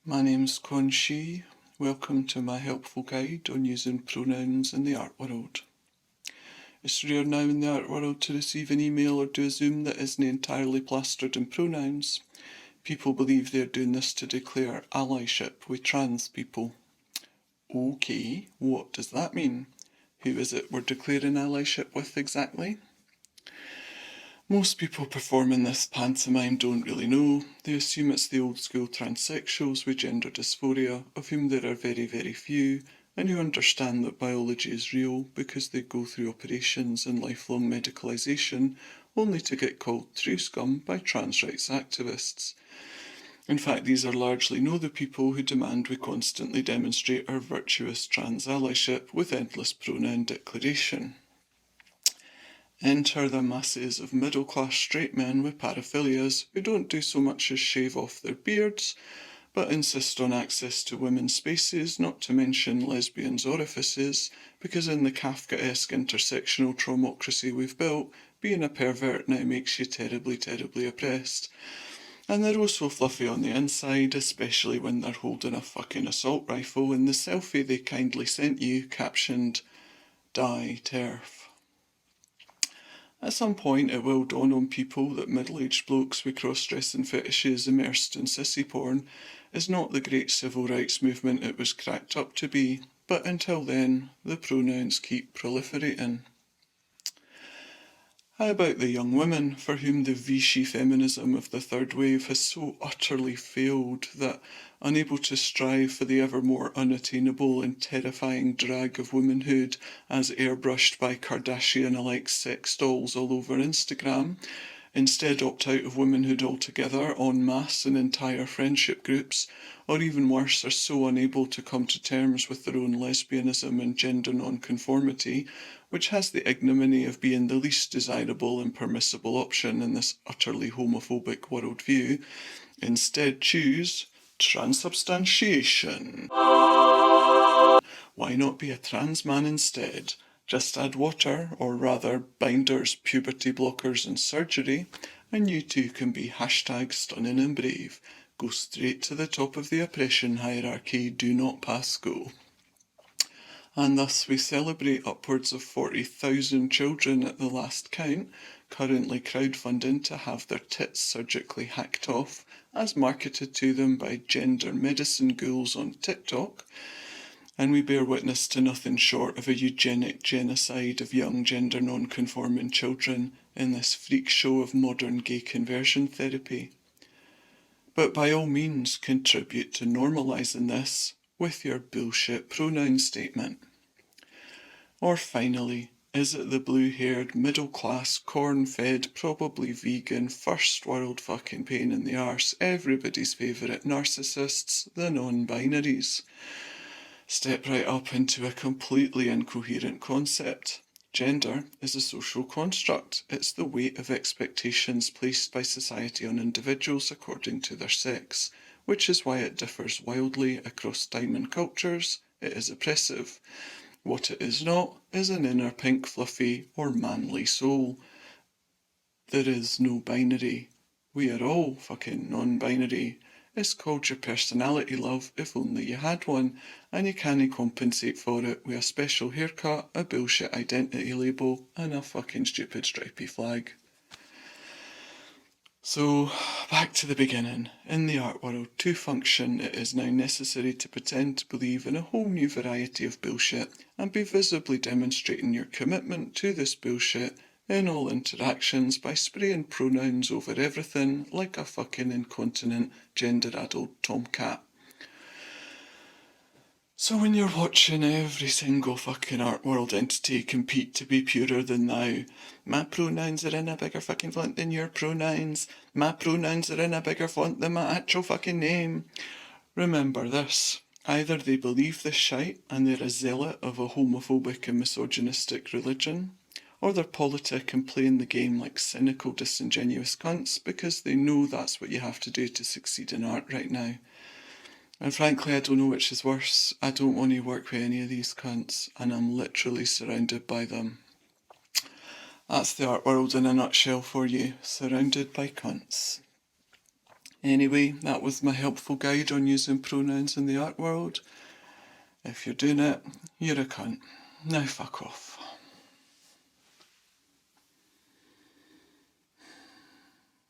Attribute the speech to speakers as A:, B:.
A: My name's Con Shi. Welcome to my helpful guide on using pronouns in the art world. It's rare now in the art world to receive an email or do a Zoom that isn't entirely plastered in pronouns. People believe they're doing this to declare allyship with trans people. Okay, what does that mean? Who is it we're declaring allyship with exactly? Most people performing this pantomime don't really know. They assume it's the old school transsexuals with gender dysphoria, of whom there are very, very few, and who understand that biology is real because they go through operations and lifelong medicalisation only to get called true scum by trans rights activists. In fact, these are largely the people who demand we constantly demonstrate our virtuous trans allyship with endless pronoun declaration. Enter the masses of middle-class straight men with paraphilias who don't do so much as shave off their beards, but insist on access to women's spaces, not to mention lesbians' orifices, because in the Kafkaesque intersectional traumocracy we've built, being a pervert now makes you terribly, terribly oppressed. And they're also fluffy on the inside, especially when they're holding a fucking assault rifle in the selfie they kindly sent you, captioned, "Die, TERF." At some point it will dawn on people that middle-aged blokes with cross-dressing fetishes immersed in sissy porn is not the great civil rights movement it was cracked up to be, but until then, the pronouns keep proliferating. How about the young women for whom the Vichy feminism of the third wave has so utterly failed that, unable to strive for the ever more unattainable and terrifying drag of womanhood as airbrushed by Kardashian-alike sex dolls all over Instagram, instead opt out of womanhood altogether en masse in entire friendship groups, or even worse, are so unable to come to terms with their own lesbianism and gender non-conformity, which has the ignominy of being the least desirable and permissible option in this utterly homophobic worldview, instead choose transubstantiation. Why not be a trans man instead? Just add water, or rather binders, puberty blockers and surgery, and you too can be #stunning and brave. Go straight to the top of the oppression hierarchy, do not pass go. And thus we celebrate upwards of 40,000 children at the last count, currently crowdfunding to have their tits surgically hacked off, as marketed to them by gender medicine ghouls on TikTok, and we bear witness to nothing short of a eugenic genocide of young gender non-conforming children in this freak show of modern gay conversion therapy. But by all means contribute to normalising this with your bullshit pronoun statement. Or finally, is it the blue-haired, middle-class, corn-fed, probably vegan, first-world fucking pain in the arse, everybody's favourite narcissists, the non-binaries? Step right up into a completely incoherent concept. Gender is a social construct. It's the weight of expectations placed by society on individuals according to their sex, which is why it differs wildly across time and cultures. It is oppressive. What it is not is an inner pink fluffy or manly soul. There is no binary. We are all fucking non-binary. It's called your personality, love, if only you had one, and you can't compensate for it with a special haircut, a bullshit identity label, and a fucking stupid stripy flag. So, back to the beginning. In the art world, to function, it is now necessary to pretend to believe in a whole new variety of bullshit and be visibly demonstrating your commitment to this bullshit in all interactions by spraying pronouns over everything like a fucking incontinent, gender-addled tomcat. So when you're watching every single fucking art world entity compete to be purer than thou, my pronouns are in a bigger fucking font than your pronouns, my pronouns are in a bigger font than my actual fucking name, remember this. Either they believe this shite and they're a zealot of a homophobic and misogynistic religion, or they're politic and playing the game like cynical, disingenuous cunts because they know that's what you have to do to succeed in art right now. And frankly, I don't know which is worse. I don't want to work with any of these cunts, and I'm literally surrounded by them. That's the art world in a nutshell for you, surrounded by cunts. Anyway, that was my helpful guide on using pronouns in the art world. If you're doing it, you're a cunt. Now fuck off.